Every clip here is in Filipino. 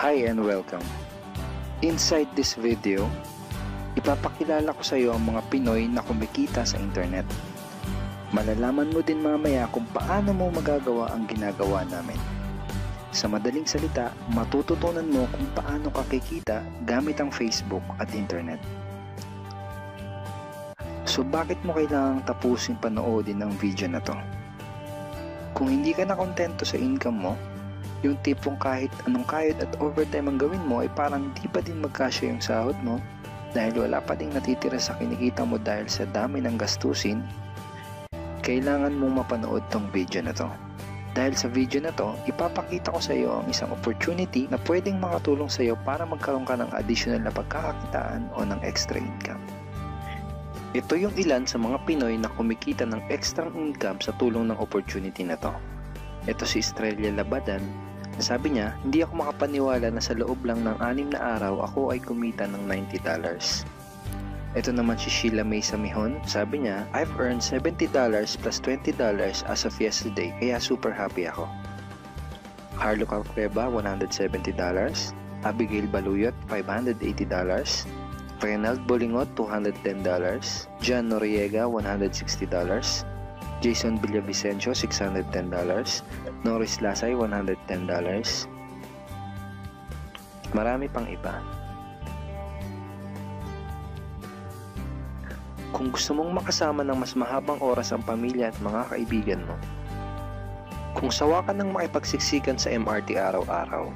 Hi and welcome. Inside this video, ipapakilala ko sa iyo ang mga Pinoy na kumikita sa internet. Malalaman mo din mamaya kung paano mo magagawa ang ginagawa namin. Sa madaling salita, matututunan mo kung paano ka kikita gamit ang Facebook at internet. So bakit mo kailangang tapusin panoodin ang video na to? Kung hindi ka na kontento sa income mo, yung tipong kahit anong kayod at overtime ang gawin mo ay parang di pa din magkasya yung sahod mo dahil wala pa ding natitira sa kinikita mo dahil sa dami ng gastusin, kailangan mong mapanood tong video na to. Dahil sa video na to, ipapakita ko sa iyo ang isang opportunity na pwedeng makatulong sa iyo para magkaroon ka ng additional na pagkakakitaan o ng extra income. Ito yung ilan sa mga Pinoy na kumikita ng extra income sa tulong ng opportunity na to. Ito si Estrella Labadan. Sabi niya, hindi ako makapaniwala na sa loob lang ng 6 na araw ako ay kumita ng $90. Ito naman si Sheila May Samihon. Sabi niya, I've earned $70 plus $20 as of yesterday kaya super happy ako. Harlo Calcreba, $170. Abigail Baluyot, $580. Reynald Bolingot, $210. John Noriega, $160. Jason Villavicencio, $610. Norris Lasay, $110. Marami pang iba. Kung gusto mong makasama ng mas mahabang oras ang pamilya at mga kaibigan mo, kung sawa ka ng makipagsiksikan sa MRT araw-araw,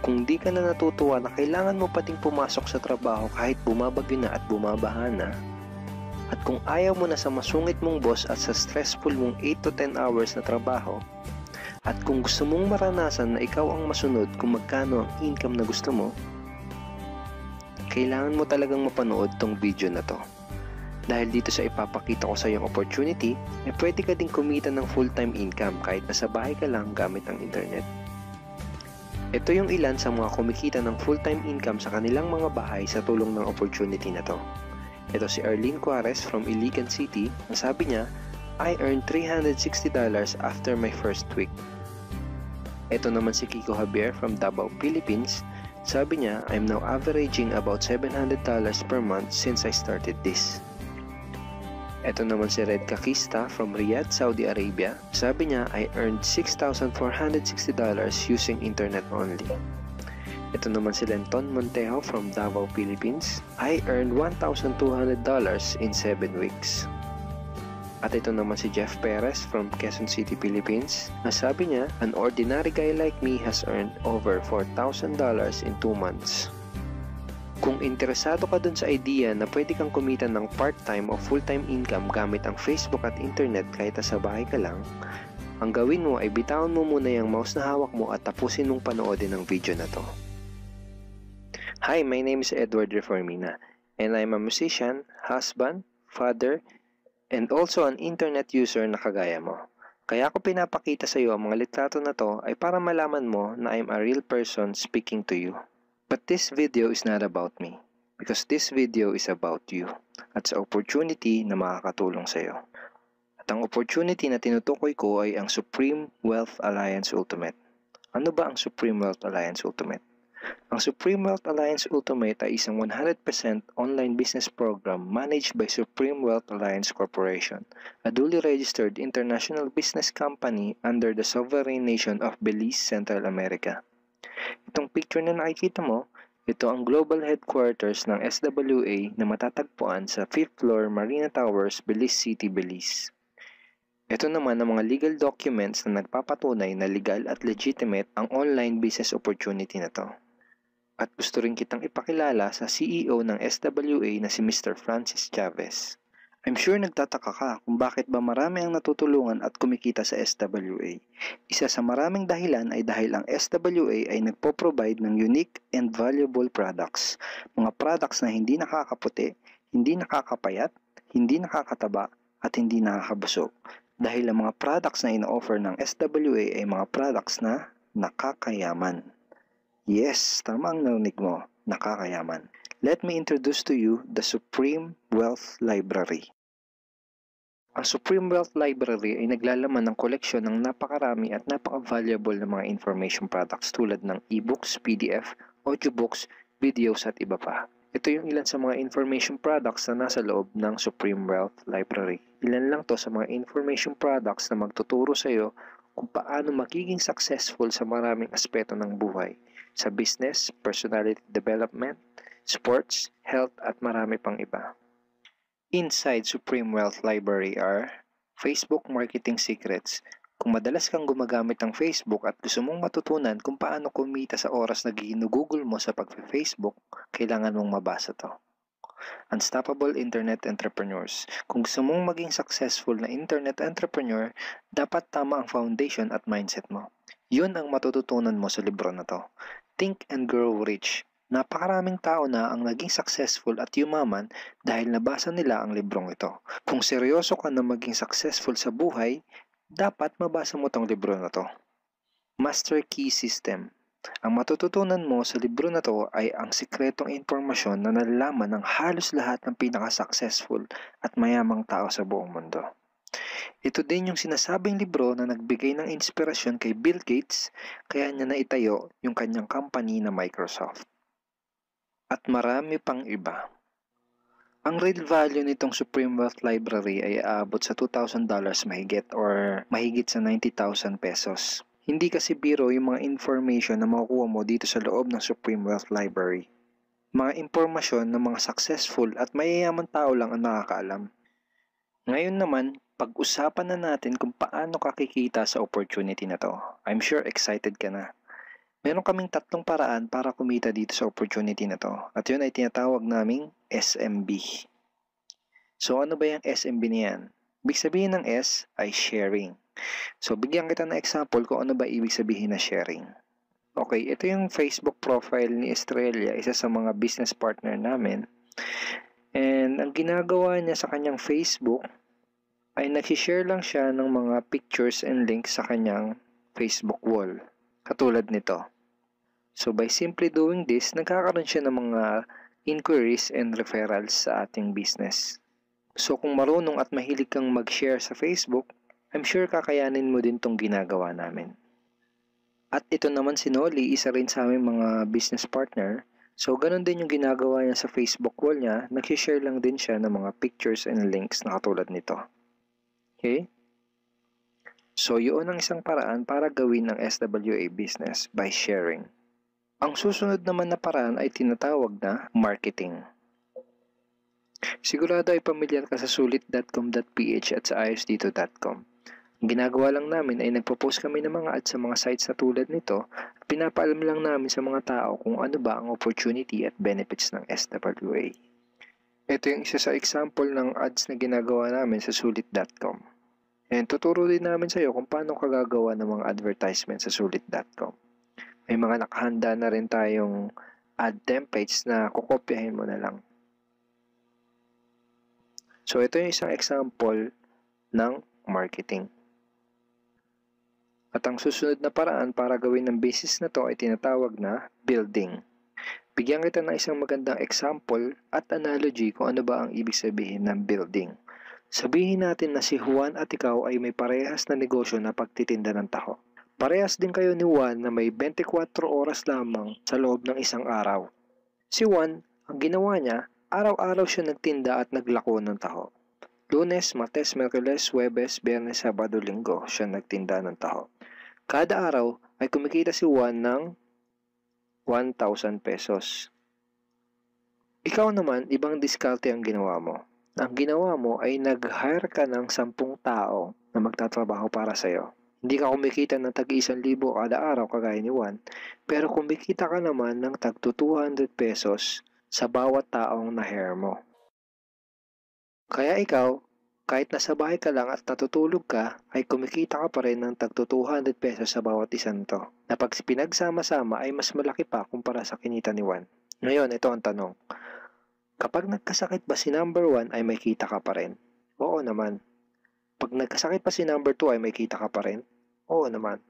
kung di ka na natutuwa na kailangan mo pating pumasok sa trabaho kahit bumabagyo na at bumabaha na, at kung ayaw mo na sa masungit mong boss at sa stressful mong 8 to 10 hours na trabaho, at kung gusto mong maranasan na ikaw ang masunod kung magkano ang income na gusto mo, kailangan mo talagang mapanood tong video na to. Dahil dito sa ipapakita ko sa iyong opportunity, pwede ka ding kumita ng full-time income kahit nasa bahay ka lang gamit ang internet. Ito yung ilan sa mga kumikita ng full-time income sa kanilang mga bahay sa tulong ng opportunity na to. Ito si Arlene Cuarez from Iligan City. Ang sabi niya, I earned $360 after my first week. Ito naman si Kiko Javier from Davao, Philippines. Sabi niya, I'm now averaging about $700 per month since I started this. Ito naman si Red Kakista from Riyadh, Saudi Arabia. Sabi niya, I earned $6,460 using internet only. Ito naman si Lenton Montejo from Davao, Philippines. I earned $1,200 in 7 weeks. At ito naman si Jeff Perez from Quezon City, Philippines. Sabi niya, an ordinary guy like me has earned over $4,000 in 2 months. Kung interesado ka dun sa idea na pwede kang kumita ng part-time o full-time income gamit ang Facebook at internet kahit sa bahay ka lang, ang gawin mo ay bitawan mo muna yung mouse na hawak mo at tapusin mong panoodin ang video na to. Hi, my name is Edward Reformina and I'm a musician, husband, father, and also an internet user na kagaya mo. Kaya ako pinapakita sa iyo ang mga litrato na to ay para malaman mo na I'm a real person speaking to you. But this video is not about me because this video is about you at sa opportunity na makakatulong sa iyo. At ang opportunity na tinutukoy ko ay ang Supreme Wealth Alliance Ultimate. Ano ba ang Supreme Wealth Alliance Ultimate? Ang Supreme Wealth Alliance Ultimate ay isang 100% online business program managed by Supreme Wealth Alliance Corporation, a duly registered international business company under the sovereign nation of Belize, Central America. Itong picture na nakikita mo, ito ang global headquarters ng SWA na matatagpuan sa 5th floor Marina Towers, Belize City, Belize. Ito naman ang mga legal documents na nagpapatunay na legal at legitimate ang online business opportunity na to. At gusto rin kitang ipakilala sa CEO ng SWA na si Mr. Francis Chavez. I'm sure nagtataka ka kung bakit ba marami ang natutulungan at kumikita sa SWA. Isa sa maraming dahilan ay dahil ang SWA ay nagpo-provide ng unique and valuable products. Mga products na hindi nakakaputi, hindi nakakapayat, hindi nakakataba, at hindi nakakabusog. Dahil ang mga products na ino-offer ng SWA ay mga products na nakakayaman. Yes, tama ang narinig mo, nakakayaman. Let me introduce to you the Supreme Wealth Library. Ang Supreme Wealth Library ay naglalaman ng koleksyon ng napakarami at napaka-valuable na mga information products tulad ng e-books, PDF, audiobooks, videos at iba pa. Ito yung ilan sa mga information products na nasa loob ng Supreme Wealth Library. Ilan lang to sa mga information products na magtuturo sa iyo kung paano magiging successful sa maraming aspeto ng buhay, sa business, personality development, sports, health at marami pang iba. Inside Supreme Wealth Library are Facebook Marketing Secrets. Kung madalas kang gumagamit ng Facebook at gusto mong matutunan kung paano kumita sa oras na ginugugol mo sa pag-Facebook, kailangan mong mabasa to. Unstoppable Internet Entrepreneurs. Kung gusto mong maging successful na internet entrepreneur, dapat tama ang foundation at mindset mo. Yun ang matututunan mo sa libro na to. Think and Grow Rich. Napakaraming tao na ang naging successful at yumaman dahil nabasa nila ang librong ito. Kung seryoso ka na maging successful sa buhay, dapat mabasa mo tong libro na to. Master Key System. Ang matututunan mo sa libro na to ay ang sikretong impormasyon na nalalaman ng halos lahat ng pinaka-successful at mayamang tao sa buong mundo. Ito din yung sinasabing libro na nagbigay ng inspirasyon kay Bill Gates kaya niya naitayo yung kanyang company na Microsoft. At marami pang iba. Ang real value nitong Supreme Wealth Library ay aabot sa $2,000 mahigit or mahigit sa 90,000 pesos. Hindi kasi biro yung mga information na makukuha mo dito sa loob ng Supreme Wealth Library. Mga impormasyon ng mga successful at mayayaman tao lang ang nakakaalam. Ngayon naman, pag-usapan na natin kung paano ka kikita sa opportunity na to. I'm sure excited ka na. Meron kaming 3 paraan para kumita dito sa opportunity na to. At yun ay tinatawag naming SMB. So ano ba yung SMB niyan? Ibig sabihin ng S ay sharing. So bigyan kita ng example kung ano ba ibig sabihin na sharing. Okay, ito yung Facebook profile ni Estrella, isa sa mga business partner namin. And ang ginagawa niya sa kanyang Facebook ay nag-share lang siya ng mga pictures and links sa kanyang Facebook wall. Katulad nito. So by simply doing this, nagkakaroon siya ng mga inquiries and referrals sa ating business. So kung marunong at mahilig kang mag-share sa Facebook, I'm sure kakayanin mo din tong ginagawa namin. At ito naman si Nolly, isa rin sa aming mga business partner. So ganun din yung ginagawa niya sa Facebook wall niya, nag-share lang din siya ng mga pictures and links na katulad nito. Okay? So yun ang isang paraan para gawin ng SWA business by sharing. Ang susunod naman na paraan ay tinatawag na marketing. Sigurado ay pamilyar ka sa sulit.com.ph at sa ayosdito.com. Ang ginagawa lang namin ay nagpo-post kami ng mga ads sa mga sites na tulad nito at pinapaalam lang namin sa mga tao kung ano ba ang opportunity at benefits ng SWA. Ito yung isa sa example ng ads na ginagawa namin sa sulit.com. And tuturo din namin sa iyo kung paano ka gagawa ng mga advertisement sa sulit.com. May mga nakahanda na rin tayong ad templates na kukopyahin mo na lang. So ito yung isang example ng marketing. At ang susunod na paraan para gawin ng business na to ay tinatawag na building. Bigyan kita ng isang magandang example at analogy kung ano ba ang ibig sabihin ng building. Sabihin natin na si Juan at ikaw ay may parehas na negosyo na pagtitinda ng taho. Parehas din kayo ni Juan na may 24 oras lamang sa loob ng isang araw. Si Juan, ang ginawa niya, araw-araw siya nagtinda at naglako ng taho. Lunes, Martes, Miyerkules, Huwebes, Biyernes, Sabado, Linggo siya nagtinda ng taho. Kada araw ay kumikita si Juan ng 1,000 pesos. Ikaw naman, ibang diskarte ang ginawa mo. Ang ginawa mo ay nag-hire ka ng 10 tao na magtatrabaho para sa'yo. Hindi ka kumikita ng tag-1,000 kada araw kagaya ni Juan, pero kumikita ka naman ng tag 200 pesos sa bawat taong na-hire mo. Kaya ikaw, kahit nasa bahay ka lang at natutulog ka, ay kumikita ka pa rin ng tag 200 pesos sa bawat isang to, na pag pinagsama-sama ay mas malaki pa kumpara sa kinita ni Juan. Ngayon, ito ang tanong. Kapag nagkasakit ba si number 1 ay may kita ka pa rin? Oo naman. Pag nagkasakit pa si number 2 ay may kita ka pa rin? Oo naman.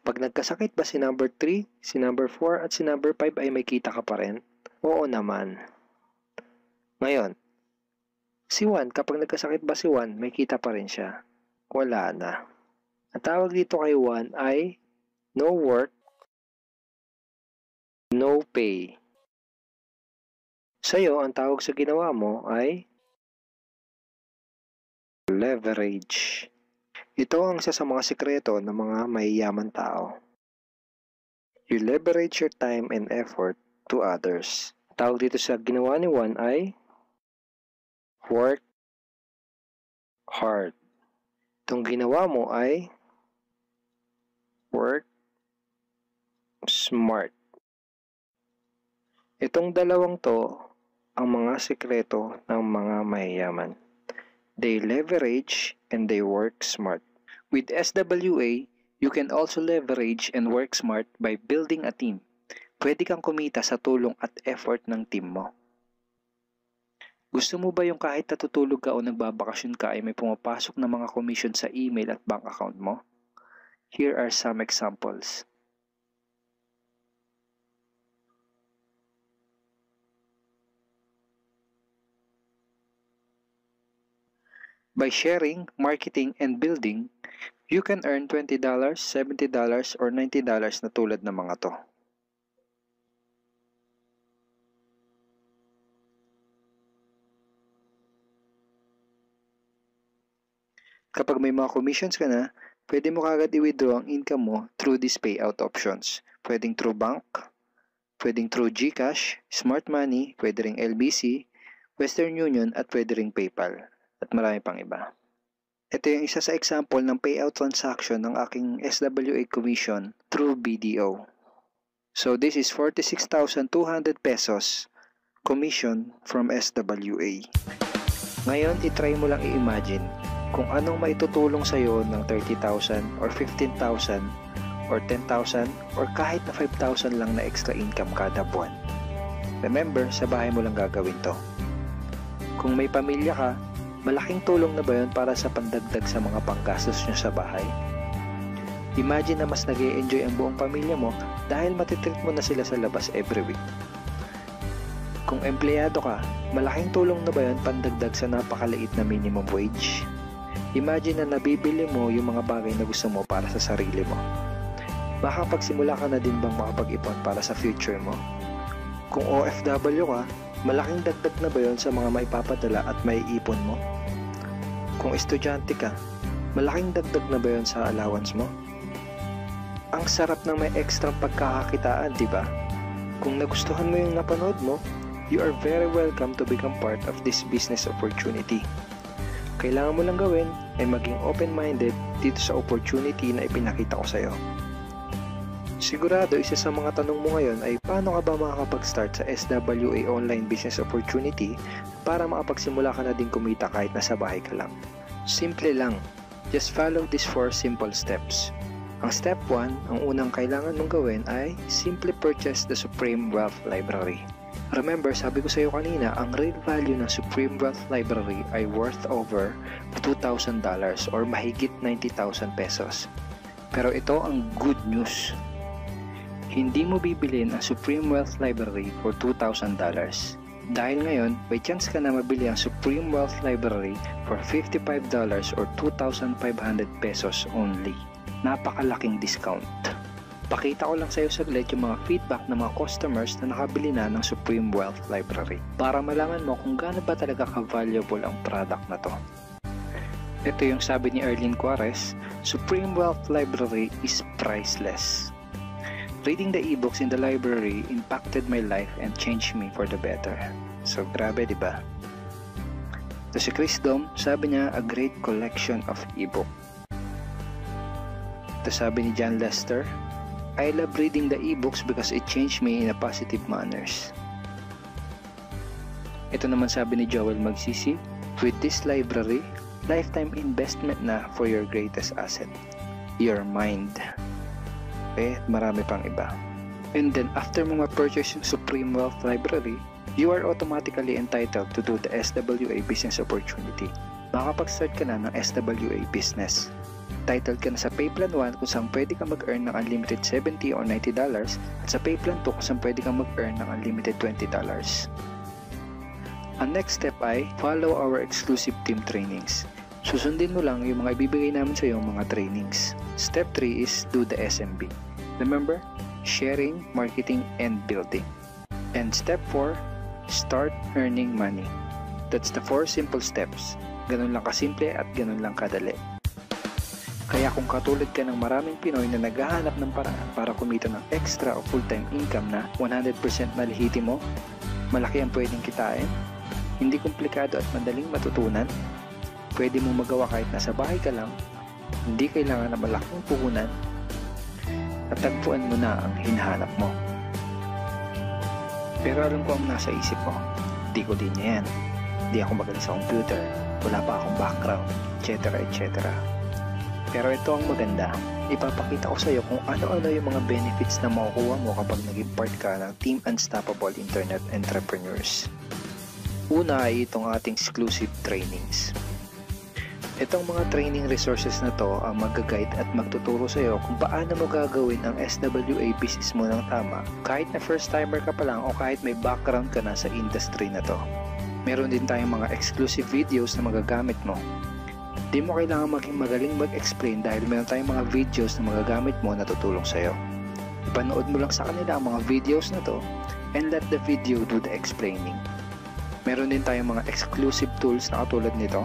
Pag nagkasakit ba si number 3, si number 4 at si number 5 ay may kita ka pa rin? Oo naman. Ngayon, Si Juan, kapag nagkasakit ba si Juan, may kita pa rin siya? Wala na. Ang tawag dito kay Juan ay no work, no pay. Sa'yo, ang tawag sa ginawa mo ay leverage. Ito ang isa sa mga sikreto ng mga mayayaman tao. You leverage your time and effort to others. Tawag dito sa ginawa ni Juan ay work hard. Itong ginawa mo ay work smart. Itong dalawang to ang mga sikreto ng mga mayayaman. They leverage and they work smart. With SWA, you can also leverage and work smart by building a team. Pwede kang kumita sa tulong at effort ng team mo. Gusto mo ba yung kahit natutulog ka o nagbabakasyon ka ay may pumapasok na mga commission sa email at bank account mo? Here are some examples. By sharing, marketing, and building, you can earn $20, $70, or $90 na tulad ng mga to. Kapag may mga commissions ka na, pwede mo kagad i-withdraw ang income mo through these payout options. Pwedeng through bank, pwedeng through GCash, Smart Money, pwede ring LBC, Western Union, at pwede ring PayPal. At marami pang iba. Ito yung isa sa example ng payout transaction ng aking SWA commission through BDO. So this is 46,200 pesos commission from SWA. Ngayon, itry mo lang i-imagine kung anong maitutulong sa'yo ng 30,000 or 15,000 or 10,000 or kahit na 5,000 lang na extra income kada buwan. Remember, sa bahay mo lang gagawin to. Kung may pamilya ka, malaking tulong na ba yun para sa pandagdag sa mga panggastos nyo sa bahay? Imagine na mas nag-e-enjoy ang buong pamilya mo dahil matitreat mo na sila sa labas every week. Kung empleyado ka, malaking tulong na ba yun pandagdag sa napakaliit na minimum wage? Imagine na nabibili mo yung mga bagay na gusto mo para sa sarili mo. Makapagsimula ka na din bang makapag-ipon para sa future mo? Kung OFW ka, malaking dagdag na ba yun sa mga maipapadala at maiipon mo? Kung estudyante ka, malaking dagdag na ba yun sa allowance mo? Ang sarap ng may extra pagkakakitaan, di ba? Kung nagustuhan mo yung napanood mo, you are very welcome to become part of this business opportunity. Kailangan mo lang gawin ay maging open-minded dito sa opportunity na ipinakita ko sa'yo. Sigurado isa sa mga tanong mo ngayon ay paano ka ba makakapag-start sa SWA online business opportunity para makapagsimula ka na din kumita kahit nasa bahay ka lang. Simple lang. Just follow these 4 simple steps. Ang step 1, ang unang kailangan mong gawin ay simply purchase the Supreme Wealth Library. Remember, sabi ko sa iyo kanina, ang real value ng Supreme Wealth Library ay worth over $2,000 or mahigit 90,000 pesos. Pero ito ang good news. Hindi mo bibilin ang Supreme Wealth Library for $2,000. Dahil ngayon, may chance ka na mabili ang Supreme Wealth Library for $55 or 2,500 pesos only. Napakalaking discount. Pakita ko lang sa iyo saglit yung mga feedback ng mga customers na nakabili na ng Supreme Wealth Library para malaman mo kung gaano ba talaga ka-valuable ang product na to. Ito yung sabi ni Erlyn Juarez, Supreme Wealth Library is priceless. Reading the ebooks in the library impacted my life and changed me for the better. So grabe, di ba? Ito si Chris Dom, sabi niya, a great collection of ebook. Ito sabi ni John Lester, I love reading the ebooks because it changed me in a positive manners. Ito naman sabi ni Joel Magsisi, with this library, lifetime investment na for your greatest asset, your mind. Okay, marami pang iba. And then after mo ma-purchase yung Supreme Wealth Library, you are automatically entitled to do the SWA business opportunity. Makakapag-start ka na ng SWA business. Titled ka na sa Payplan 1 kung saan pwede ka mag-earn ng unlimited $70 or $90 at sa Payplan 2 kung saan pwede ka mag-earn ng unlimited $20. Ang next step ay follow our exclusive team trainings. Susundin mo lang yung mga ibibigay namin sa iyo mga trainings. Step 3 is do the SMB. Remember, sharing, marketing, and building. And step 4, start earning money. That's the 4 simple steps. Ganun lang kasimple at ganun lang kadali. Kaya kung katulad ka ng maraming Pinoy na naghahanap ng paraan para kumita ng extra o full-time income na 100% malihiti mo, malaki ang pwedeng kitain, hindi komplikado at madaling matutunan, pwede mong magawa kahit nasa bahay ka lang, hindi kailangan na malaking puhunan, at tagpuan mo na ang hinahanap mo. Pero alam ko ang nasa isip mo, di ko din yan. Di ako magaling sa computer, wala pa akong background, etc. etc. Pero ito ang maganda, ipapakita ko sa iyo kung ano-ano yung mga benefits na makukuha mo kapag naging part ka ng Team Unstoppable Internet Entrepreneurs. Una ay itong ating exclusive trainings. Itong mga training resources na to ang mag-guide at magtuturo sa iyo kung paano mo gagawin ang SWA business mo ng tama kahit na first timer ka pa lang o kahit may background ka na sa industry na to. Meron din tayong mga exclusive videos na magagamit mo. Di mo kailangan maging magaling mag-explain dahil meron tayong mga videos na magagamit mo na tutulong sa iyo. Ipanood mo lang sa kanila ang mga videos na to and let the video do the explaining. Meron din tayong mga exclusive tools na katulad nito.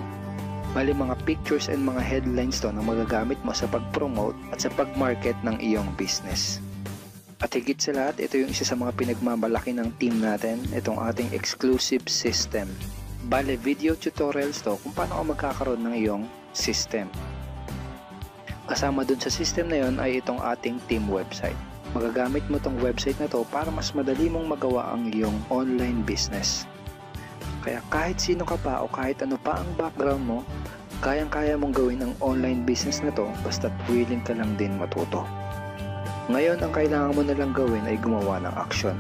Bali mga pictures and mga headlines to na magagamit mo sa pag-promote at sa pag-market ng iyong business. At higit sa lahat, ito yung isa sa mga pinagmamalaki ng team natin, itong ating exclusive system. Bale, video tutorials to kung paano ka magkakaroon ng iyong system. Kasama dun sa system na yon ay itong ating team website. Magagamit mo tong website na to para mas madali mong magawa ang iyong online business. Kaya kahit sino ka pa o kahit ano pa ang background mo, kayang-kaya mong gawin ang online business na to basta't willing ka lang din matuto. Ngayon, ang kailangan mo na lang gawin ay gumawa ng action.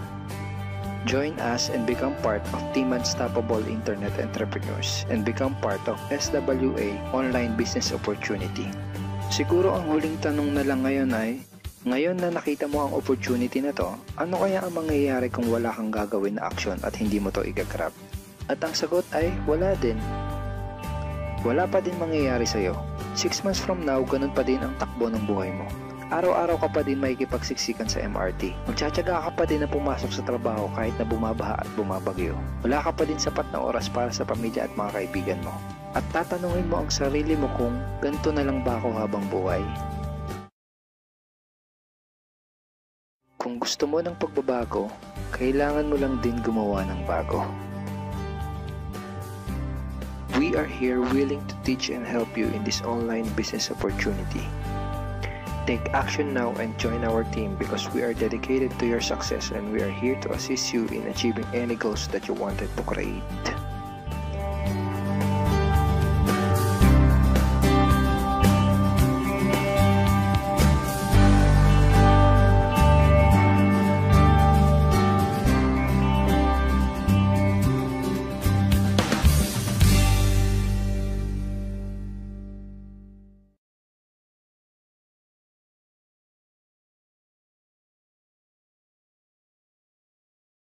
Join us and become part of Team Unstoppable Internet Entrepreneurs and become part of SWA Online Business Opportunity. Siguro ang huling tanong na lang ngayon ay, ngayon na nakita mo ang opportunity na to, ano kaya ang mangyayari kung wala kang gagawin na action at hindi mo to igagrab? At ang sagot ay, wala din. Wala pa din mangyayari sa'yo. 6 months from now, ganun pa din ang takbo ng buhay mo. Araw-araw ka pa din makikipagsiksikan sa MRT. Magtsatsaga ka pa din na pumasok sa trabaho kahit na bumabaha at bumabagyo. Wala ka pa din sapat na oras para sa pamilya at mga kaibigan mo. At tatanungin mo ang sarili mo kung ganito na lang ba ako habang buhay? Kung gusto mo ng pagbabago, kailangan mo lang din gumawa ng bago. We are here willing to teach and help you in this online business opportunity. Take action now and join our team because we are dedicated to your success and we are here to assist you in achieving any goals that you wanted to create.